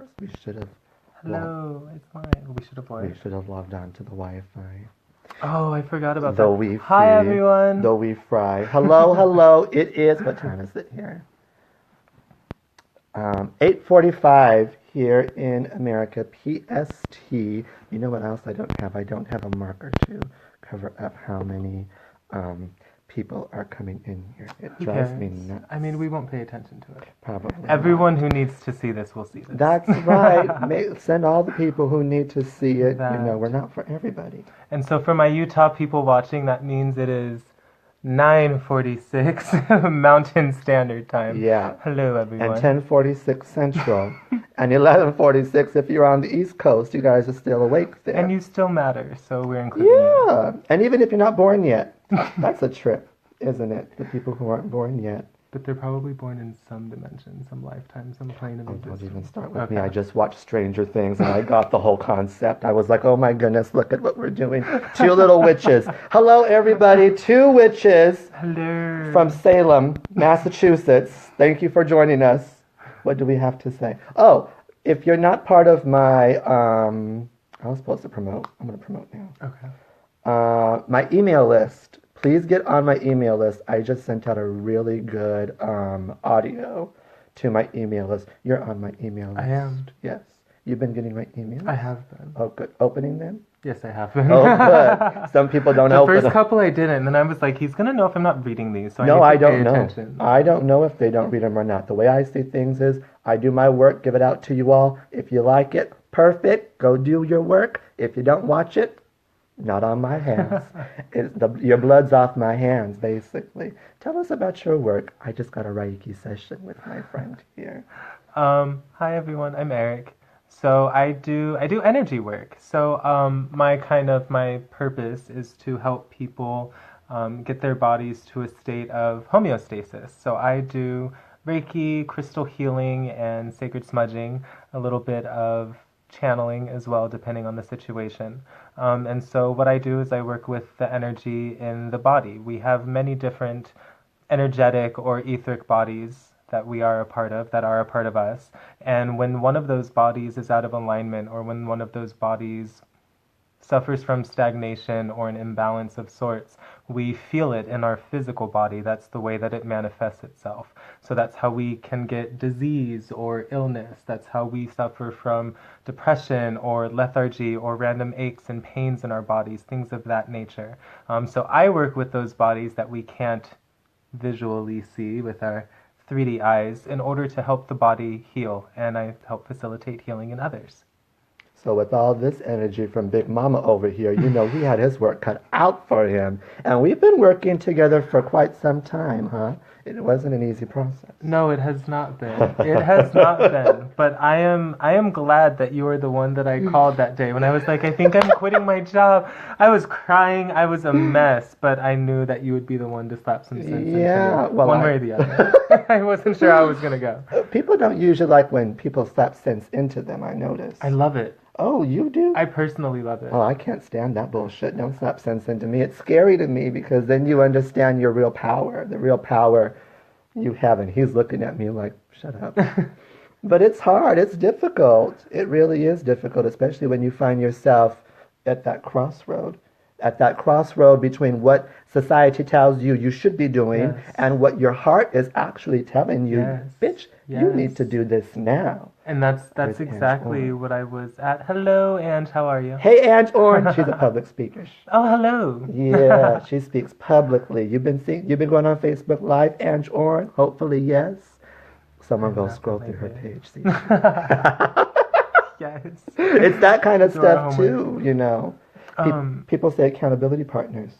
course, we should have. Hello, it's mine. We should have what? We should have logged on to the Wi-Fi. Oh, I forgot about Though that. we Hi, everyone. Though we fry. Hello, hello. It is, what time is it here? 8:45 here in America, PST. You know what else I don't have? I don't have a marker to cover up how many people are coming in here. It drives me nuts. I mean, we won't pay attention to it. Probably Everyone not. who needs to see this will see this. That's right. Send all the people who need to see it. That. You know, we're not for everybody. And so for my Utah people watching, that means it is 9:46 Mountain Standard Time. Yeah. Hello, everyone. And 10:46 Central. And 11:46 if you're on the East Coast. You guys are still awake there. And you still matter, so we're including you. Yeah. And even if you're not born yet. That's a trip, isn't it? The people who aren't born yet. But they're probably born in some dimension, some lifetime, some plane of existence. Don't even start with me. I just watched Stranger Things and I got the whole concept. I was like, oh my goodness, look at what we're doing. 2 little witches. Hello, everybody. 2 witches. Hello. From Salem, Massachusetts. Thank you for joining us. What do we have to say? Oh, if you're not part of my, I was supposed to promote. I'm going to promote now. Okay. My email list. Please get on my email list. I just sent out a really good audio to my email list. You're on my email list. I am. Yes. You've been getting my emails? I have been. Oh, good. Opening them? Yes, I have been. Oh, good. Some people don't open them. The first couple I didn't, and then I was like, he's going to know if I'm not reading these, so no, I need to pay don't attention. know. I don't know if they don't read them or not. The way I see things is I do my work, give it out to you all. If you like it, perfect. Go do your work. If you don't watch it, not on my hands. Your blood's off my hands, basically. Tell us about your work. I just got a Reiki session with my friend here. Hi everyone, I'm Eric. So I do energy work. So my purpose is to help people get their bodies to a state of homeostasis. So I do Reiki, crystal healing, and sacred smudging, a little bit of channeling as well, depending on the situation. And so what I do is I work with the energy in the body. We have many different energetic or etheric bodies that we are a part of, that are a part of us. And when one of those bodies is out of alignment, or when one of those bodies suffers from stagnation or an imbalance of sorts, we feel it in our physical body. That's the way that it manifests itself. So that's how we can get disease or illness. That's how we suffer from depression or lethargy or random aches and pains in our bodies, things of that nature. So I work with those bodies that we can't visually see with our 3D eyes in order to help the body heal, and I help facilitate healing in others. So with all this energy from Big Mama over here, you know he had his work cut out for him. And we've been working together for quite some time, huh? It wasn't an easy process. No, it has not been. It has not been. But I am glad that you were the one that I called that day when I was like, I think I'm quitting my job. I was crying. I was a mess. But I knew that you would be the one to slap some sense into me. Well, one way or the other. I wasn't sure how I was going to go. People don't usually like when people slap sense into them, I notice. I love it. Oh, you do? I personally love it. Oh, I can't stand that bullshit. Don't slap sense into me. It's scary to me because then you understand your real power, the real power you have. And he's looking at me like, shut up. But it's hard. It's difficult. It really is difficult, especially when you find yourself at that crossroad between what society tells you you should be doing and what your heart is actually telling you, bitch, you need to do this now. And that's exactly what I was at. Hello, Ange, how are you? Hey, Ange Orange. She's a public speaker. Oh, hello. Yeah, she speaks publicly. You've been going on Facebook Live, Ange Orange? Hopefully, yes. Someone go scroll through her page. See. Yes. It's that kind of stuff too, you know. People say accountability partners.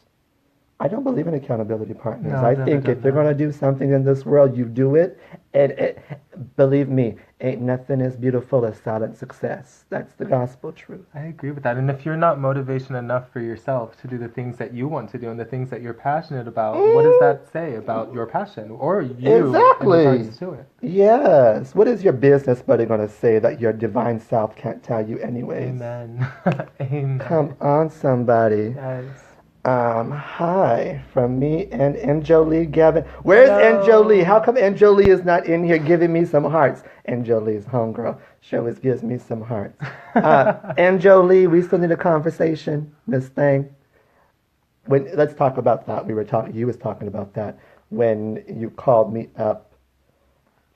I don't believe in accountability partners. I think if you're going to do something in this world, you do it. And believe me, ain't nothing as beautiful as silent success. That's the gospel truth. I agree with that. And if you're not motivation enough for yourself to do the things that you want to do and the things that you're passionate about, what does that say about your passion or you exactly. in regards to it? Yes. What is your business buddy going to say that your divine self can't tell you anyways? Amen. Amen. Come on, somebody. Yes. Hi from me and Anjolie Gavin. Where's Anjolie? How Hello. come Anjolie is not in here giving me some hearts? Anjolie's homegirl. She always gives me some hearts. Anjolie, we still need a conversation, Miss Thing. Let's talk about that. We were talking. You was talking about that when you called me up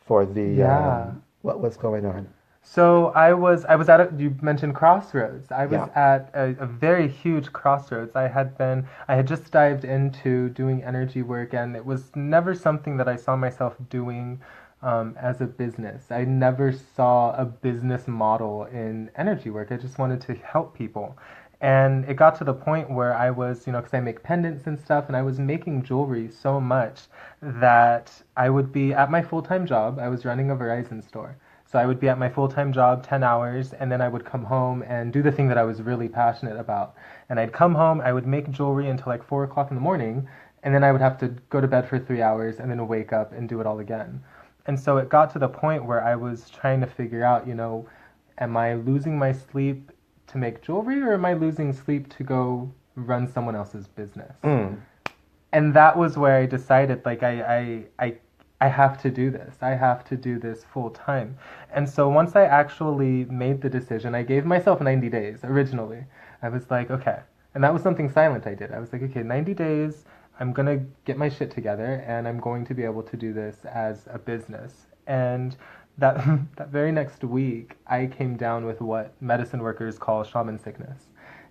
for the Yeah. what was going on. So I was at you mentioned crossroads. I was Yeah. at a very huge crossroads. I had just dived into doing energy work, and it was never something that I saw myself doing as a business. I never saw a business model in energy work. I just wanted to help people. And it got to the point where I was, because I make pendants and stuff, and I was making jewelry so much that I would be at my full time job. I was running a Verizon store. So I would be at my full time job 10 hours, and then I would come home and do the thing that I was really passionate about. And I'd come home, I would make jewelry until like 4 o'clock in the morning, and then I would have to go to bed for 3 hours and then wake up and do it all again. And so it got to the point where I was trying to figure out, am I losing my sleep to make jewelry, or am I losing sleep to go run someone else's business? Mm. And that was where I decided, like, I have to do this. I have to do this full time. And so once I actually made the decision, I gave myself 90 days originally. I was like, okay. And that was something silent I did. I was like, okay, 90 days, I'm going to get my shit together, and I'm going to be able to do this as a business. And that, that very next week, I came down with what medicine workers call shaman sickness.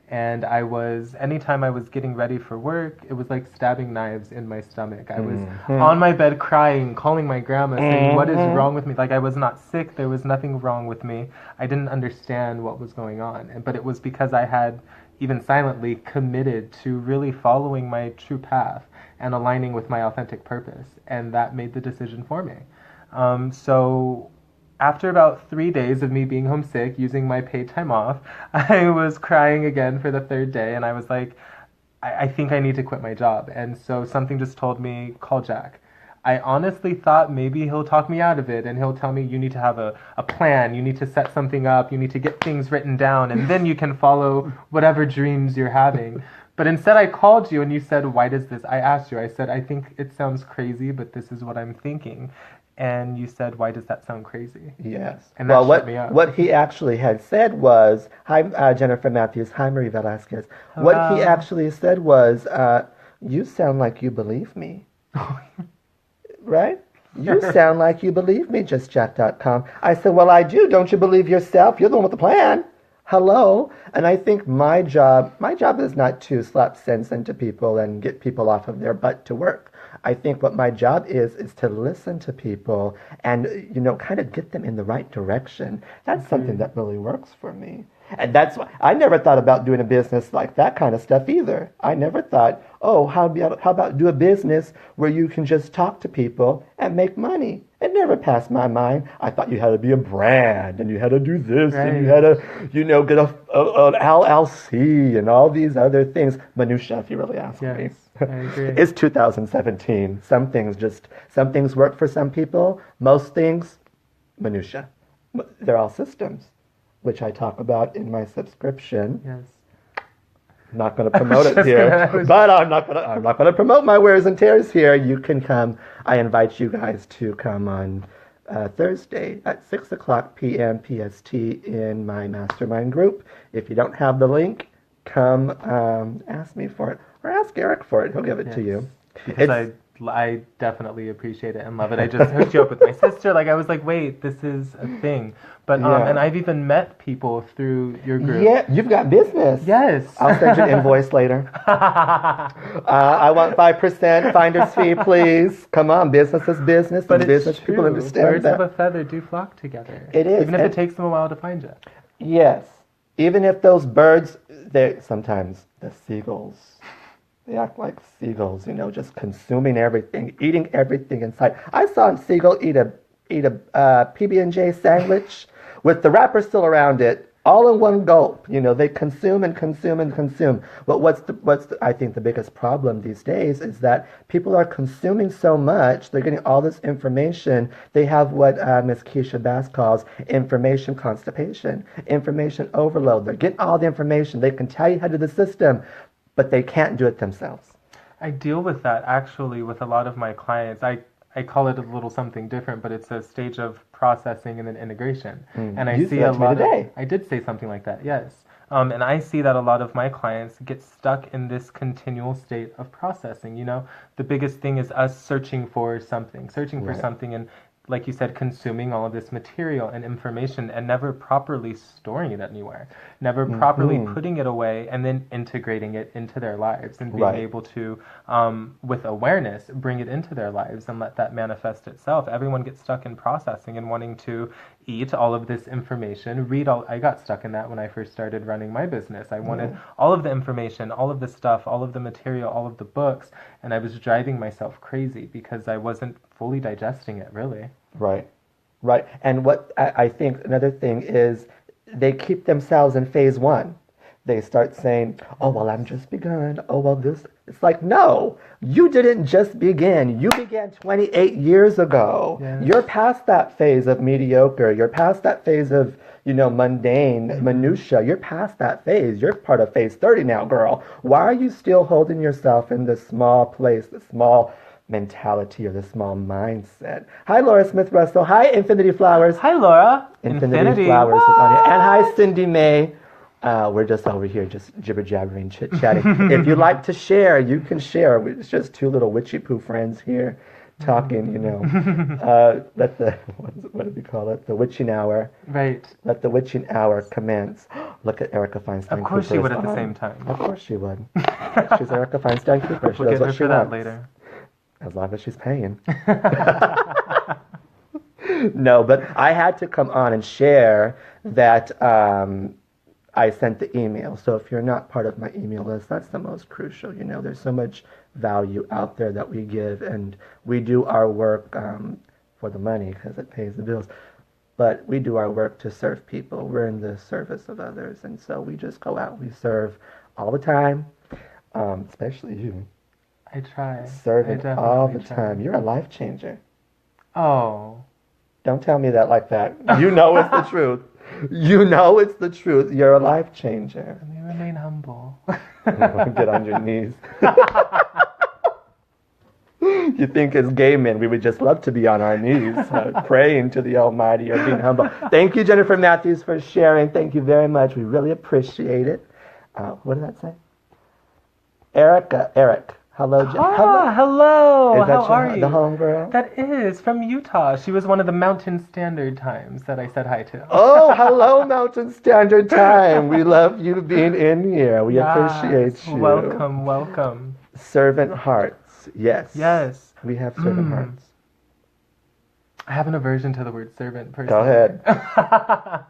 And anytime I was getting ready for work, it was like stabbing knives in my stomach. I was Mm-hmm. on my bed crying, calling my grandma, saying, "What is Mm-hmm. wrong with me?" Like, I was not sick, there was nothing wrong with me. I didn't understand what was going on. But it was because I had, even silently, committed to really following my true path and aligning with my authentic purpose. And that made the decision for me. So after about 3 days of me being homesick, using my paid time off, I was crying again for the third day, and I was like, I think I need to quit my job. And so something just told me, call Jack. I honestly thought maybe he'll talk me out of it, and he'll tell me, you need to have a plan, you need to set something up, you need to get things written down, and then you can follow whatever dreams you're having. But instead, I called you and you said, why does this? I asked you, I said, I think it sounds crazy, but this is what I'm thinking. And you said, why does that sound crazy? Yes. And that Well, shut what me up. what he actually had said was, "Hi, Jennifer Matthews. Hi, Marie Velasquez." What he Hello. actually said was, "You sound like you believe me, right? You sound like you believe me, JustJack.com." I said, "Well, I do. Don't you believe yourself? You're the one with the plan." Hello. And I think my job is not to slap sense into people and get people off of their butt to work. I think what my job is to listen to people and kind of get them in the right direction. That's something Agreed. that really works for me. And that's why I never thought about doing a business like that kind of stuff either. I never thought, oh, how about do a business where you can just talk to people and make money? It never passed my mind. I thought you had to be a brand and you had to do this and you had Right. to, get an LLC and all these other things. Minutia, if you really ask Yes, me. I agree. It's 2017. Some things work for some people. Most things, minutia. They're all systems, which I talk about in my subscription. Yes. I'm not going to I was promote it just gonna. I here, was. but I'm not going to promote my wares and tears here. You can come. I invite you guys to come on Thursday at 6 o'clock p.m. PST in my mastermind group. If you don't have the link, come ask me for it or ask Eric for it. He'll give it to Yes, you. because It's I definitely appreciate it and love it. I just hooked you up with my sister. Like, I was like, wait, this is a thing. But and yeah. I've even met people through your group. Yeah, you've got business. Yes. I'll send you an invoice later. I want 5% finder's fee, please. Come on, business is business, But and it's business true. people understand Birds of a that. feather do flock together. It is. Even if it And takes them a while to find you. yes, even if those birds, they sometimes the seagulls, they act like seagulls, just consuming everything, eating everything in sight. I saw a seagull eat a PB&J sandwich with the wrapper still around it, all in one gulp. They consume and consume and consume. But I think the biggest problem these days is that people are consuming so much. They're getting all this information. They have what Miss Keisha Bass calls information constipation, information overload. They're getting all the information. They can tell you how to do the system. but they can't do it themselves. I deal with that actually with a lot of my clients. I call it a little something different, but it's a stage of processing and then integration. And I You see said a that to me lot of, today. I did say something like that, yes. And I see that a lot of my clients get stuck in this continual state of processing. You know, the biggest thing is us searching for something, Right. and like you said, consuming all of this material and information and never properly storing it anywhere, never properly Hmm. putting it away and then integrating it into their lives and being Right. able to, with awareness, bring it into their lives and let that manifest itself. Everyone gets stuck in processing and wanting to eat all of this information, read all. I got stuck in that when I first started running my business. I wanted Yeah. all of the information, all of the stuff, all of the material, all of the books, and I was driving myself crazy because I wasn't fully digesting it, really. Right. Right. And what I think another thing is they keep themselves in phase one. They start saying, oh, well, I'm just begun. Oh, well, this. It's like, no, you didn't just begin. You began 28 years ago. Yes. You're past that phase of mediocre. You're past that phase of, mundane minutia. You're past that phase. You're part of phase 30 now, girl. Why are you still holding yourself in this small place, this small mentality or the small mindset? Hi, Laura Smith Russell. Hi, Infinity Flowers. Hi, Laura. Infinity Flowers is on here. And hi, Cindy May. We're just over here, just jibber jabbering, chit chatting. If you like to share, you can share. It's just two little witchy poo friends here talking. Let the what do we call it? The witching hour. Right. Let the witching hour commence. Look at Erica Feinstein. Of course Cooper she would is at the on. same time. Of course she would. She's Erica Feinstein Cooper. She We'll does get what her she for that wants. later. As long as she's paying. No, but I had to come on and share that I sent the email. So if you're not part of my email list, that's the most crucial. There's so much value out there that we give, and we do our work for the money because it pays the bills. But we do our work to serve people. We're in the service of others, and so we just go out. We serve all the time, especially you. I try. I Serving all the definitely try. time. You're a life changer. Oh. Don't tell me that like that. You know it's the truth. You know it's the truth. You're a life changer. Let me remain humble. Get on your knees. You think as gay men we would just love to be on our knees, praying to the Almighty or being humble. Thank you, Jennifer Matthews, for sharing. Thank you very much. We really appreciate it. What did that say? Eric. Hello, Hello. Is that How are you? the homegirl? That is from Utah. She was one of the Mountain Standard Times that I said hi to. Oh, hello, Mountain Standard Time. We love you being in here. We appreciate you. Welcome. Servant hearts. Yes. Yes. We have servant hearts. I have an aversion to the word servant, personally. Go ahead.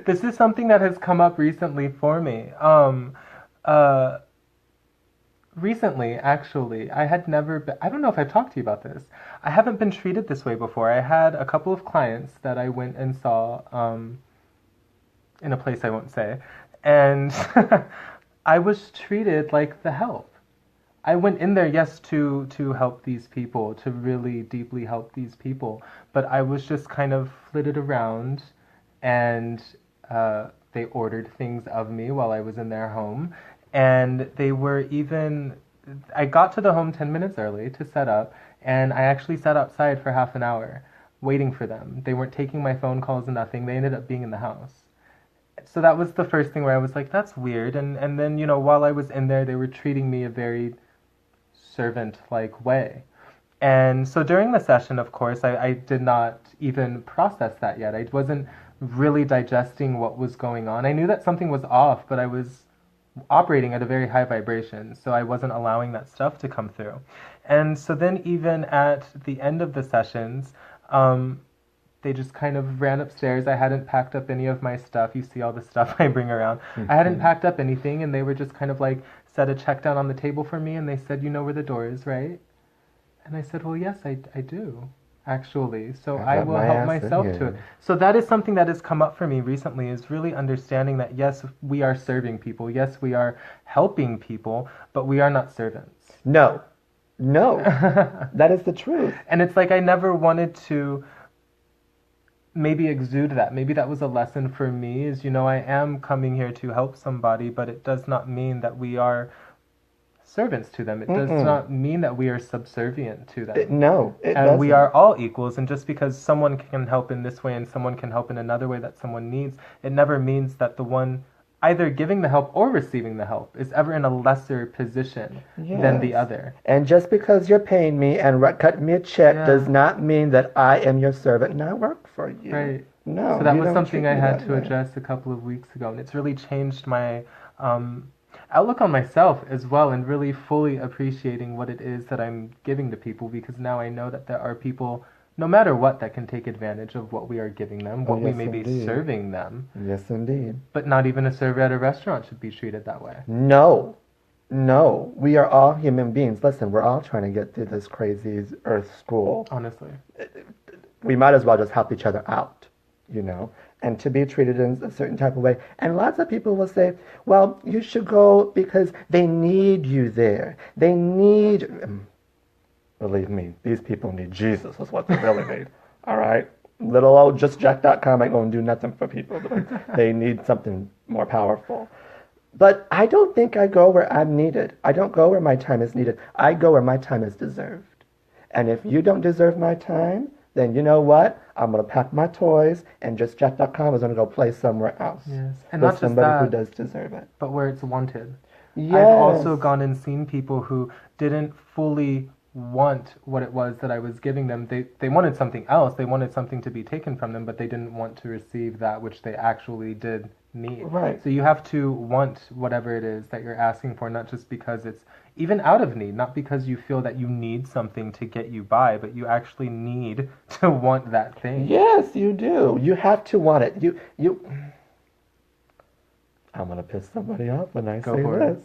This is something that has come up recently for me. Recently, actually, I had never been, I don't know if I've talked to you about this. I haven't been treated this way before. I had a couple of clients that I went and saw in a place I won't say, and I was treated like the help. I went in there, yes, to help these people, to really deeply help these people, but I was just kind of flitted around, and they ordered things of me while I was in their home. And I got to the home 10 minutes early to set up, and I actually sat outside for half an hour waiting for them. They weren't taking my phone calls and nothing. They ended up being in the house. So that was the first thing where I was like, that's weird. And then, while I was in there, they were treating me a very servant-like way. And so during the session, of course, I did not even process that yet. I wasn't really digesting what was going on. I knew that something was off, but I was operating at a very high vibration, so I wasn't allowing that stuff to come through. And so then even at the end of the sessions, they just kind of ran upstairs. I hadn't packed up any of my stuff. You see all the stuff I bring around. I hadn't packed up anything, and they were just kind of like set a check down on the table for me, and they said, you know where the door is, right? And I said, well, yes, I do. Actually, so I will help myself to it. So that is something that has come up for me recently, is really understanding that yes, we are serving people, yes, we are helping people, but we are not servants. No, that is the truth. And it's like I never wanted to maybe exude that. Maybe that was a lesson for me, is I am coming here to help somebody, but it does not mean that we are servants to them. It does not mean that we are subservient to them. It And we doesn't. are all equals. And just because someone can help in this way and someone can help in another way that someone needs, it never means that the one either giving the help or receiving the help is ever in a lesser position than the other. And just because you're paying me and cutting me a check does not mean that I am your servant and I work for you. Right. No. So that was something I had to address a couple of weeks ago, and it's really changed my outlook on myself as well, and really fully appreciating what it is that I'm giving to people, because now I know that there are people, no matter what, that can take advantage of what we are giving them, what we may be serving them. Yes, indeed. But not even a server at a restaurant should be treated that way. No. We are all human beings. Listen, we're all trying to get through this crazy earth school. Honestly. We might as well just help each other out, and to be treated in a certain type of way. And lots of people will say, well, you should go because they need you there. They need... Believe me, these people need Jesus. That's what they really need. All right? Little old JustJack.com ain't going to do nothing for people. They need something more powerful. But I don't think I go where I'm needed. I don't go where my time is needed. I go where my time is deserved. And if you don't deserve my time, then you know what? I'm going to pack my toys, and JustJack.com is going to go play somewhere else. Yes. And with not just somebody that, who does deserve it. but where it's wanted. Yes. I've also gone and seen people who didn't fully want what it was that I was giving them. They wanted something else. They wanted something to be taken from them, but they didn't want to receive that which they actually did need. Right. So you have to want whatever it is that you're asking for, not just because it's even out of need, not because you feel that you need something to get you by, but you actually need to want that thing. Yes, you do. You have to want it. You. I'm going to piss somebody off when I say this.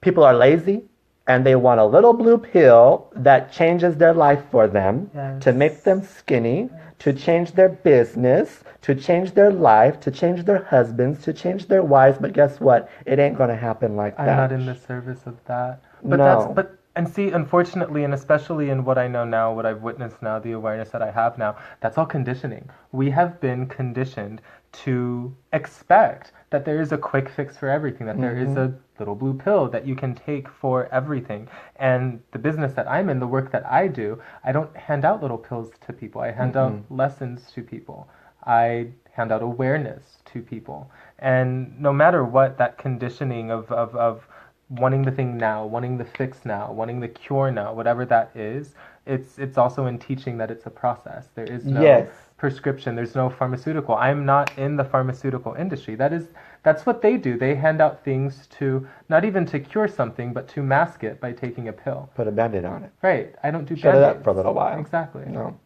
People are lazy, and they want a little blue pill that changes their life for them, to make them skinny, to change their business, to change their life, to change their husbands, to change their wives. But guess what? It ain't going to happen like that. I'm not in the service of that. But No. And see, unfortunately, and especially in what I know now, what I've witnessed now, the awareness that I have now, that's all conditioning. We have been conditioned to expect that there is a quick fix for everything, that there is a little blue pill that you can take for everything. And the business that I'm in, the work that I do, I don't hand out little pills to people. I hand out lessons to people. I hand out awareness to people. And no matter what, that conditioning of wanting the thing now, wanting the fix now, wanting the cure now, whatever that is, it's also in teaching that it's a process. There is no prescription. There's no pharmaceutical. I'm not in the pharmaceutical industry. That's what they do. They hand out things to, not even to cure something, but to mask it by taking a pill. Put a Band-Aid on it. Right. I don't do Band-Aids. Shut it up for a little while. Exactly. No.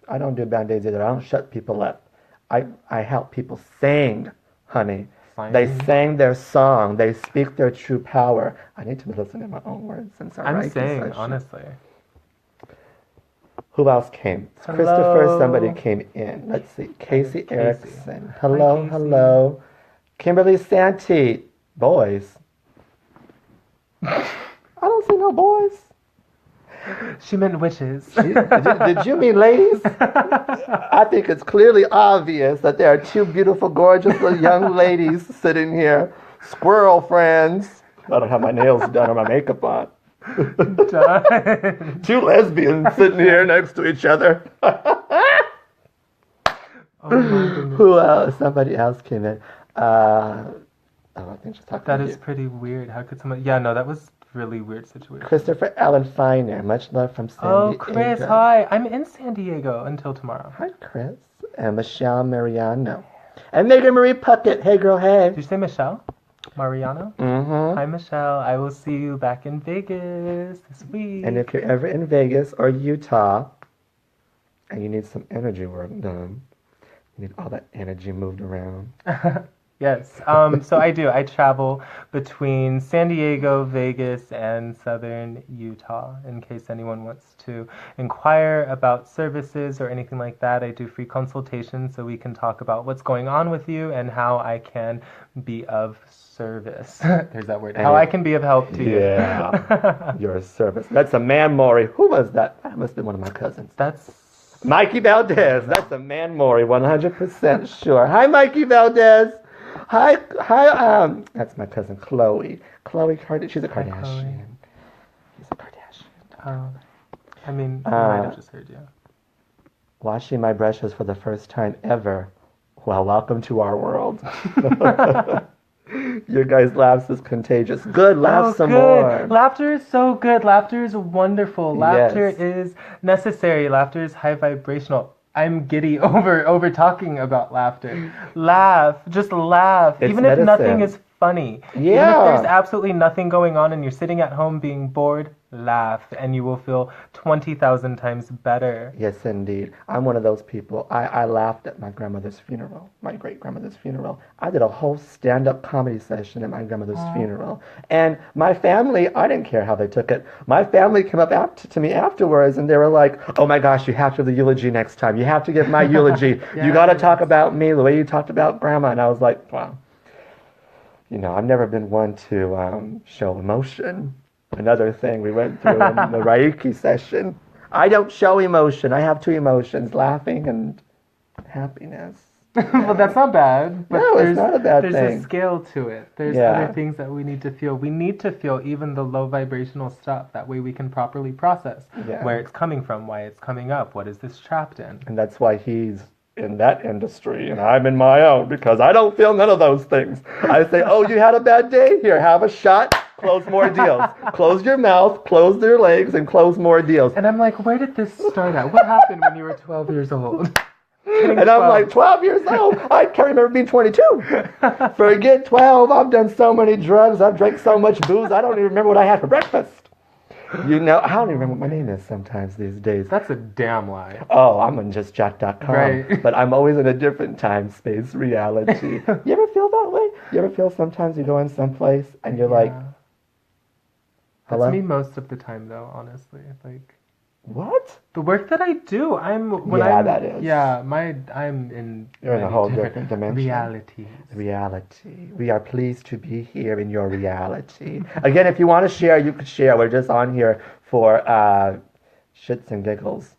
I don't do Band-Aids either. I don't shut people up. I help people sing, honey. They sang their song. They speak their true power. I need to listen to my own words since I'm saying, honestly. Who else came? Hello. Christopher, somebody came in. Let's see. Casey Erickson. Hello, Hi, Casey. hello. Kimberly Santee. Boys. I don't see no boys. She meant witches. Did you mean ladies? I think it's clearly obvious that there are two beautiful, gorgeous little young ladies sitting here. Squirrel friends. I don't have my nails done or my makeup on. Done. Two lesbians sitting here next to each other. Oh my goodness. Who else? Somebody else came in. I think she's talking That to is you. pretty weird. How could someone... Yeah, no, that was really weird situation. Christopher Allen Finer. Much love from San Oh, Diego. Chris, hi. I'm in San Diego until tomorrow. Hi, Chris. And Michelle Mariano. And Megan Marie Puckett. Hey, girl, hey. Did you say Michelle? Mariano? Mm-hmm. Hi, Michelle. I will see you back in Vegas this week. And if you're ever in Vegas or Utah and you need some energy work done, you need all that energy moved around. Yes. So I do. I travel between San Diego, Vegas, and southern Utah. In case anyone wants to inquire about services or anything like that, I do free consultations so we can talk about what's going on with you and how I can be of service. There's that word. How I can be of help to you. Yeah. You're a service. That's a man, Maury. Who was that? That must have been one of my cousins. That's Mikey Valdez. That's a man, Maury. 100% sure. Hi, Mikey Valdez. That's my cousin Chloe. She's a Hi, Chloe. Kardashian. She's a Kardashian. Oh, I mean, I might have just heard you. Washing my brushes for the first time ever. Well, welcome to our world. Your guys' laughs is contagious. Good, laugh some more. Laughter is so good. Laughter is wonderful. Laughter Yes. is necessary. Laughter is high vibrational. I'm giddy over talking about laughter. Laugh. Just laugh. It's Even if medicine. nothing is funny. Even if Yeah. there's absolutely nothing going on and you're sitting at home being bored, laugh and you will feel 20,000 times better. Yes, indeed. I'm one of those people. I laughed at my grandmother's funeral, my great-grandmother's funeral. I did a whole stand-up comedy session at my grandmother's funeral. And my family, I didn't care how they took it. My family came up to me afterwards and they were like, oh my gosh, you have to do the eulogy next time. You have to give my eulogy. You got to talk about me the way you talked about grandma. And I was like, wow. You know, I've never been one to show emotion. Another thing we went through in the Reiki session. I don't show emotion. I have two emotions, laughing and happiness. Well, that's not bad. But No, it's not a bad there's thing. a scale to it. There's Yeah. other things that we need to feel. We need to feel even the low vibrational stuff. That way we can properly process Yeah. where it's coming from, why it's coming up, what is this trapped in. And that's why he's in that industry and I'm in my own because I don't feel none of those things. I say, oh, you had a bad day? Here, have a shot. Close more deals. Close your mouth, close your legs, and close more deals. And I'm like, where did this start at? What happened when you were 12 years old? And I'm like, 12 years old? I can't remember being 22. Forget 12. I've done so many drugs. I've drank so much booze. I don't even remember what I had for breakfast. You know, I don't even remember what my name is sometimes these days. That's a damn lie. Oh, I'm on justjack.com. Right. But I'm always in a different time space reality. You ever feel that way? You ever feel sometimes you go in someplace and you're like, That's hello? me most of the time, though, honestly. Like, What? the work that I do, That is. Yeah, I'm in... You're in a many whole different dimension. realities. Reality. We are pleased to be here in your reality. Again, if you want to share, you could share. We're just on here for shits and giggles.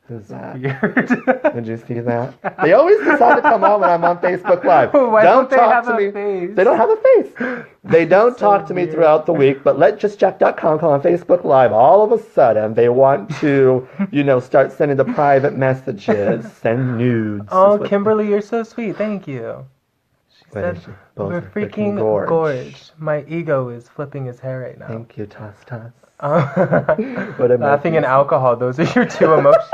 Who's that? Weird. Did you see that? They always decide to come on when I'm on Facebook Live. Why don't they talk have to a me. face? They don't have a face. They don't talk to me weird. throughout the week, but let justjack.com come on Facebook Live. All of a sudden, they want to, start sending the private messages, send nudes. Oh, is what- Kimberly, you're so sweet. Thank you. She What said, is she? Both we're are freaking gorge. gorge. My ego is flipping his hair right now. Thank you, Toss Toss. Oh. a Laughing and monkey. alcohol, those are your two emotions.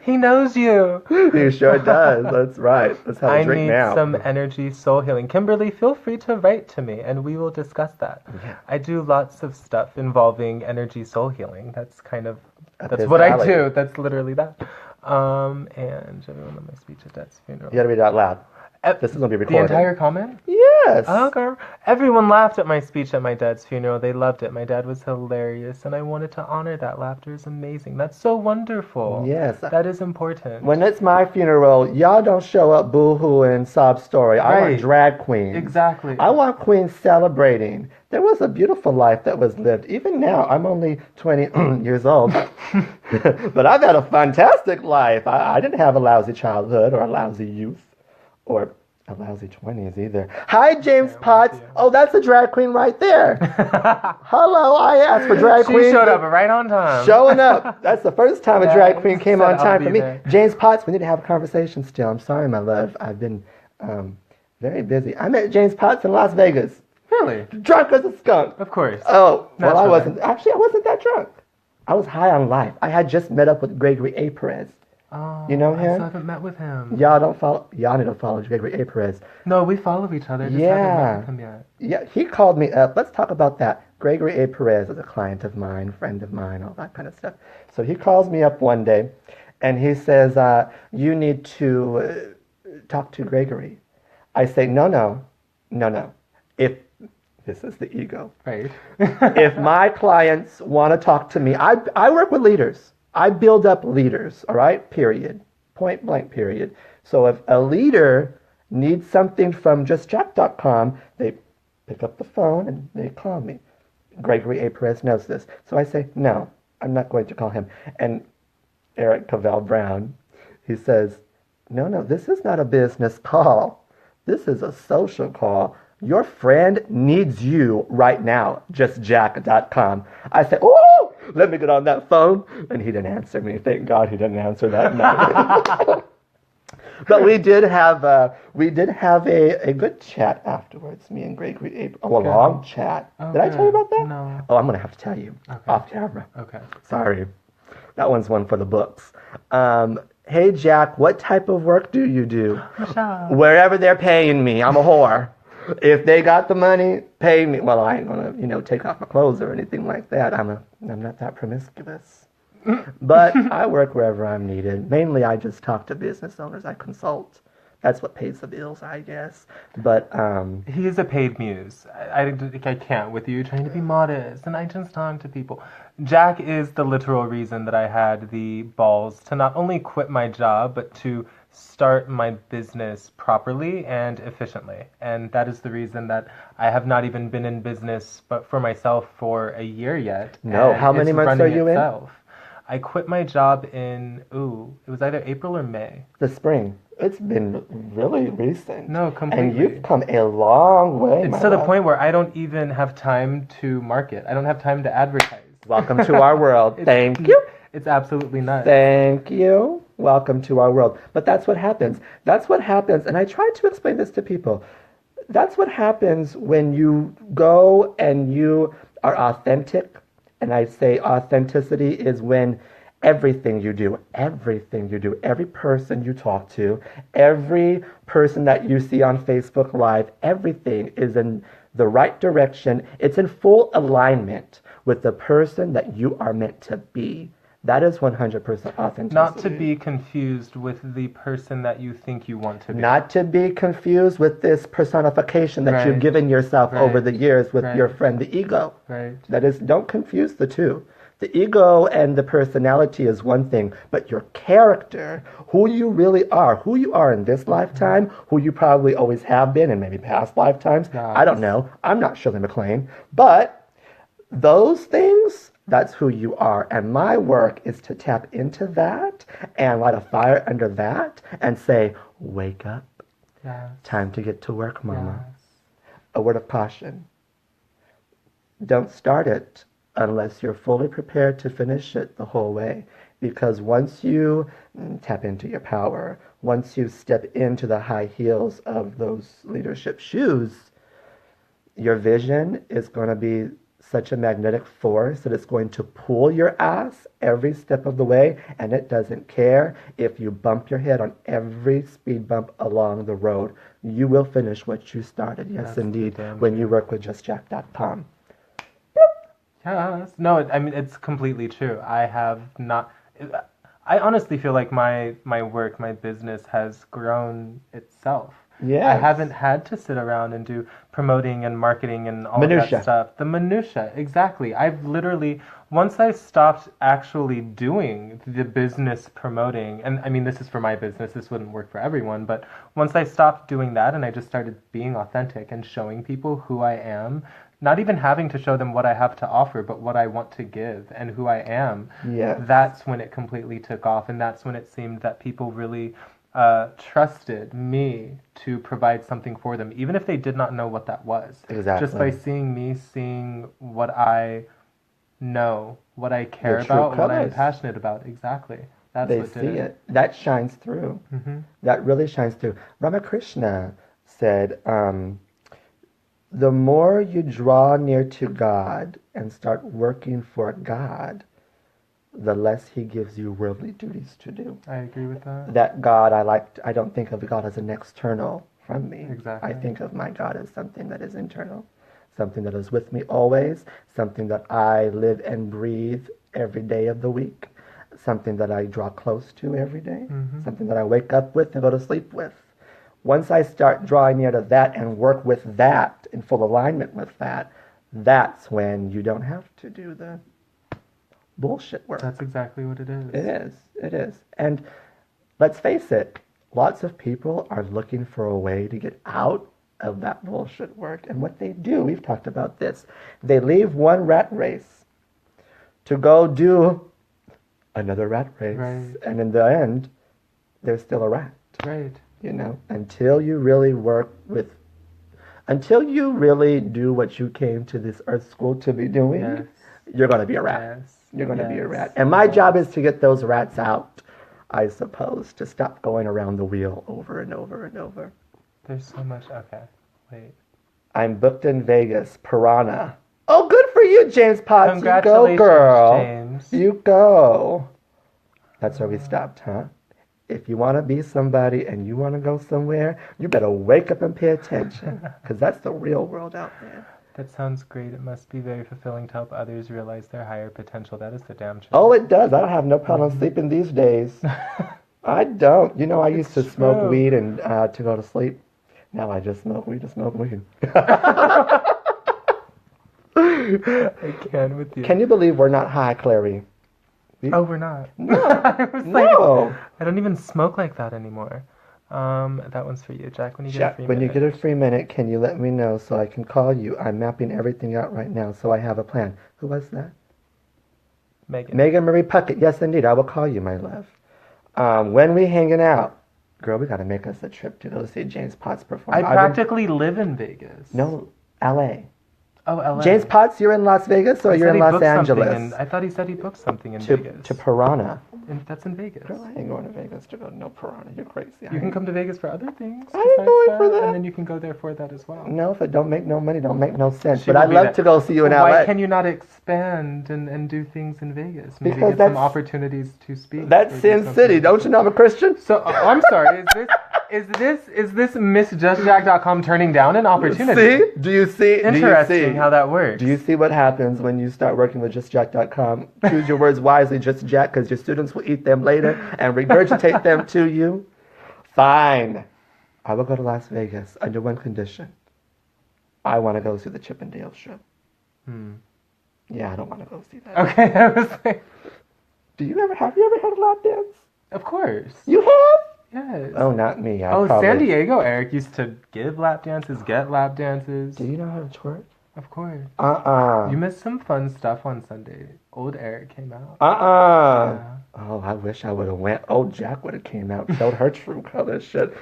He knows you. He sure does. That's right. Let's have a I drink need now. some energy soul healing. Kimberly, feel free to write to me and we will discuss that. Yeah. I do lots of stuff involving energy soul healing. That's kind of, Up that's his what I alley. do. That's literally that. And everyone on my speech at Dad's funeral. You gotta read it out loud. This is gonna be The recorded. entire comment? Yes. Okay. Everyone laughed at my speech at my dad's funeral. They loved it. My dad was hilarious, and I wanted to honor that. Laughter is amazing. That's so wonderful. Yes. That is important. When it's my funeral, y'all don't show up boo-hoo and sob story. I want Right. drag queens. Exactly. I want queens celebrating. There was a beautiful life that was lived. Even now, I'm only 20 years old. But I've had a fantastic life. I didn't have a lousy childhood or a lousy youth or a lousy 20s either. Hi, James Potts. Oh, that's a drag queen right there. Hello, I asked for drag She queens. showed up right on time. Showing up. That's the first time a drag queen came Said on I'll time be for me. there. James Potts, we need to have a conversation still. I'm sorry, my love. I've been very busy. I met James Potts in Las Vegas. Really? Drunk as a skunk. Of course. Oh, well, I Naturally. wasn't. Actually, I wasn't that drunk. I was high on life. I had just met up with Gregory A. Perez. Oh, You know I him? still haven't met with him. Y'all don't follow. Y'all need to follow Gregory A. Perez. No, we follow each other. Just Yeah. haven't met with him yet. Yeah, he called me up. Let's talk about that. Gregory A. Perez is a client of mine, friend of mine, all that kind of stuff. So he calls me up one day, and he says, "You need to talk to Gregory." I say, "No. If this is the ego, Right. if my clients want to talk to me, I work with leaders. I build up leaders. All right. Period. Point blank. Period. So if a leader needs something from justjack.com, they pick up the phone and they call me. Gregory A. Perez knows this. So I say, no, I'm not going to call him. And Eric Cavell Brown, he says, no, this is not a business call. This is a social call. Your friend needs you right now. JustJack.com. I said, oh, let me get on that phone. And he didn't answer me. Thank God he didn't answer that night. But we did have a good chat afterwards. Me and Gregory April. A long chat. Oh, did I tell you about that? No. Oh, I'm gonna have to tell you off camera. Okay. Sorry. That one's one for the books. Hey Jack, what type of work do you do? Michelle. Wherever they're paying me, I'm a whore. If they got the money, pay me. Well, I ain't gonna, take off my clothes or anything like that. I'm not that promiscuous. But I work wherever I'm needed. Mainly, I just talk to business owners. I consult. That's what pays the bills, I guess. But He is a paid muse. I can't with you trying to be modest, and I just talk to people. Jack is the literal reason that I had the balls to not only quit my job, but to start my business properly and efficiently. And that is the reason that I have not even been in business but for myself for a year yet. No, and how many it's months are running you itself. I quit my job in, it was either April or May. the spring. It's been really recent. No, completely. And you've come a long way, It's to the point where I don't even have time to market. I don't have time to advertise. Welcome to our world. Thank you. It's absolutely nuts. Thank you. Welcome to our world. But that's what happens. That's what happens. And I try to explain this to people. That's what happens when you go and you are authentic. And I say authenticity is when everything you do, every person you talk to, every person that you see on Facebook Live, everything is in the right direction. It's in full alignment with the person that you are meant to be. That is 100% authenticity. Not to be confused with the person that you think you want to be. Not to be confused with this personification that you've given yourself over the years with your friend, the ego. Right. That is, don't confuse the two. The ego and the personality is one thing, but your character, who you really are, who you are in this lifetime, who you probably always have been in maybe past lifetimes, I don't know. I'm not Shirley MacLaine. But those things, that's who you are. And my work is to tap into that and light a fire under that and say, wake up. Yes. Time to get to work, mama. Yes. A word of caution. Don't start it unless you're fully prepared to finish it the whole way. Because once you tap into your power, once you step into the high heels of those leadership shoes, your vision is going to be such a magnetic force that it's going to pull your ass every step of the way, and it doesn't care if you bump your head on every speed bump along the road. You will finish what you started. Yes, that's indeed, when you work with JustJack.com. Yes. No, it's completely true. I honestly feel like my work, my business has grown itself. Yeah. I haven't had to sit around and do promoting and marketing and all that stuff. The minutia, exactly. I've literally, once I stopped actually doing the business promoting, and this is for my business, this wouldn't work for everyone, but once I stopped doing that and I just started being authentic and showing people who I am, not even having to show them what I have to offer, but what I want to give and who I am, that's when it completely took off. And that's when it seemed that people really trusted me to provide something for them, even if they did not know what that was. Exactly. Just by seeing me, seeing what I know, what I care about, what I'm passionate about. Exactly. That's they what did see it. That shines through. Mm-hmm. That really shines through. Ramakrishna said, the more you draw near to God and start working for God, the less he gives you worldly duties to do. I agree with that. That God, I don't think of God as an external from me. Exactly. I think of my God as something that is internal, something that is with me always, something that I live and breathe every day of the week, something that I draw close to every day, something that I wake up with and go to sleep with. Once I start drawing near to that and work with that in full alignment with that, that's when you don't have to do the bullshit work. That's exactly what it is. It is. And let's face it, lots of people are looking for a way to get out of that bullshit work. And what they do, we've talked about this, they leave one rat race to go do another rat race. Right. And in the end, they're still a rat. Right. you know, until you really until you really do what you came to this earth school to be doing, Yes. you're going to be a rat. Yes. You're going to be a Yes. rat. And my job is to get those rats out, I suppose, to stop going around the wheel over and over and over. There's so much. Okay. Wait. I'm booked in Vegas, Piranha. Oh, good for you, James Potts. You go, Congratulations, girl. James. You go. That's where we stopped, huh? If you want to be somebody and you want to go somewhere, you better wake up and pay attention, because that's the real world out there. That sounds great. It must be very fulfilling to help others realize their higher potential. That is the damn truth. Oh, it does. I don't have no problem sleeping these days. I don't. You know, I used to smoke true. weed and to go to sleep. Now I just smoke weed to smoke weed. I can with you. Can you believe we're not high, Clary? Oh, we're not. No. I was like, No. I don't even smoke like that anymore. That one's for you, Jack. When you get a Jack, free when you minute. get a free minute, can you let me know so I can call you? I'm mapping everything out right now, so I have a plan. Who was that? Megan. Megan Marie Puckett. Yes, indeed. I will call you, my love. When we hanging out, girl, we got to make us a trip to go see James Potts perform. I practically live in Vegas. No, L.A. Oh, LA. James Potts, you're in Las Vegas or He you're said in he Los booked something Angeles? I thought he said he booked something in To Vegas. Piranha. And that's in Vegas. Girl, I ain't going to Vegas to go to no Piranha. You're crazy. You can come to Vegas for other things. I ain't besides going for that. And then you can go there for that as well. No, if it don't make no money, don't make no sense. She But will I'd be love there. to go see you in Why LA. can you not expand and do things in Vegas? Maybe Because get some that's- opportunities to speak. That's or do Sin something. City. Don't you know I'm a Christian? So I'm sorry. Is this Miss JustJack.com turning down an opportunity? See? Do you see? Interesting Do you see? how that works. Do you see what happens when you start working with JustJack.com? Choose your words wisely, Just Jack, because your students will eat them later and regurgitate them to you. Fine. I will go to Las Vegas under one condition. I want to go see the Chippendale show. Yeah, I don't want to go see that. Okay, I was like, Have you ever had a lap dance? of course. You have? Yes. Oh, not me. San Diego, Eric used to give lap dances, get lap dances. Do you know how to twerk? Of course. Uh-uh. You missed some fun stuff on Sunday. Old Eric came out. Uh-uh. Yeah. Oh, I wish I would have went. Oh, Jack would have came out, showed her true colors. Shit.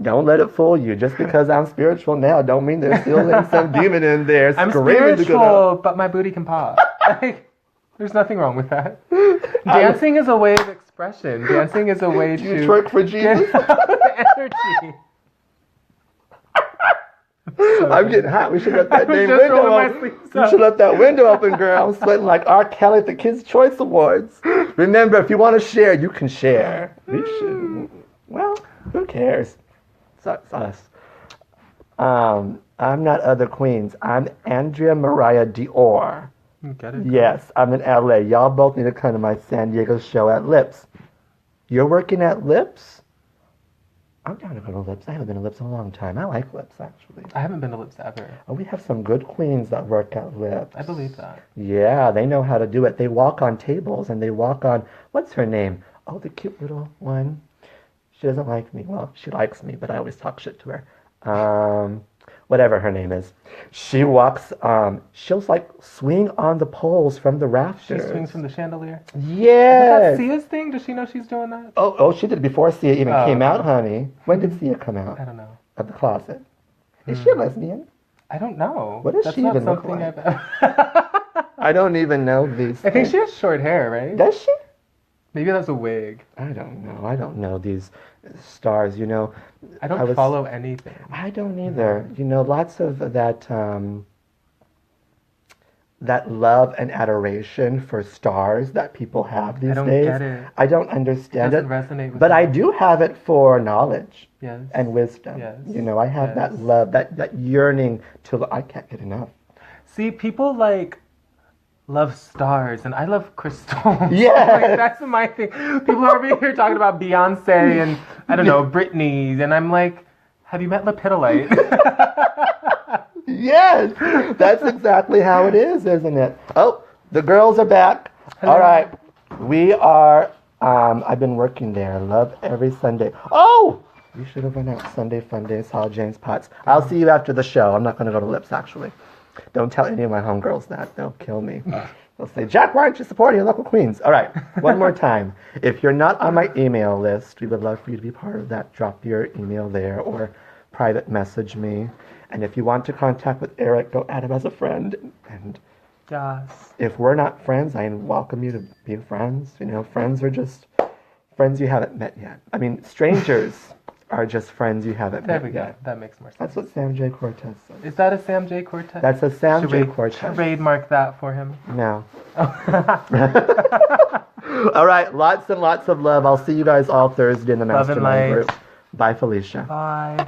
Don't let it fool you. Just because I'm spiritual now, don't mean there's still some demon in there I'm screaming to go down. spiritual, but my booty can pop. Like, there's nothing wrong with that. Dancing is a way of expression. Dancing is a way Do you to twerk for Jesus? get out the energy. I'm getting hot. We should let that I was dang just window rolling my open. sleeves We up. should let that window open, girl. I'm sweating like R. Kelly at the Kids' Choice Awards. Remember, if you want to share, you can share. We should. Well, who cares? It's us. I'm not other queens. I'm Andrea Mariah Dior. Get it? Yes, I'm in LA. Y'all both need to come to my San Diego show at Lips. You're working at Lips? I'm down to go to Lips. I haven't been to Lips in a long time. I like Lips, actually. I haven't been to Lips ever. Oh, we have some good queens that work at Lips. I believe that. Yeah, they know how to do it. They walk on tables and they walk on, what's her name? Oh, the cute little one. She doesn't like me. Well, she likes me, but I always talk shit to her. Whatever her name is. She walks, she'll like swing on the poles from the She rafters. swings from the chandelier. Is Yes. that Sia's thing? Does she know she's doing that? Oh, she did it before Sia even Oh, came okay. out, honey. When did Sia come out? I don't know. Of the closet. Is she a lesbian? I don't know. What does That's she not even look something like? I've I don't even know these I think things. she has short hair, right? Does she? Maybe that's a wig. I don't know. I don't know these stars, you know. I don't follow anything. I don't either. You know, lots of that that love and adoration for stars that people have these I don't days. get it. I don't understand Doesn't it. resonate with But me. I do have it for knowledge Yes. and wisdom. Yes. You know, I have that Yes. love, that yearning to. I can't get enough. See, people like love stars, and I love crystals. Yes. Like, that's my thing. People are over here talking about Beyonce and, I don't know, Britney, and I'm like, have you met Lepidolite? Yes, that's exactly how it is, isn't it? Oh, the girls are back. Hello. All right, we are. I've been working there. Love every Sunday. Oh, you should have went out Sunday Fun Day. Saw James Potts. I'll see you after the show. I'm not going to go to Lips actually. Don't tell any of my homegirls that. They'll kill me. They'll say, Jack, why aren't you supporting your local queens? All right, one more time. If you're not on my email list, we would love for you to be part of that. Drop your email there or private message me. And if you want to contact with Eric, go add him as a friend. And Yes. if we're not friends, I welcome you to be friends. You know, friends are just friends you haven't met yet. I mean, strangers are just friends you haven't There met we go. yet. That makes more sense. That's what Sam J. Cortez says. Is that a Sam J. Cortez? That's a Sam Should J. we Cortez. trademark that for him? No. All right, lots and lots of love. I'll see you guys all Thursday in the Love and mastermind light. group. Bye, Felicia. Bye.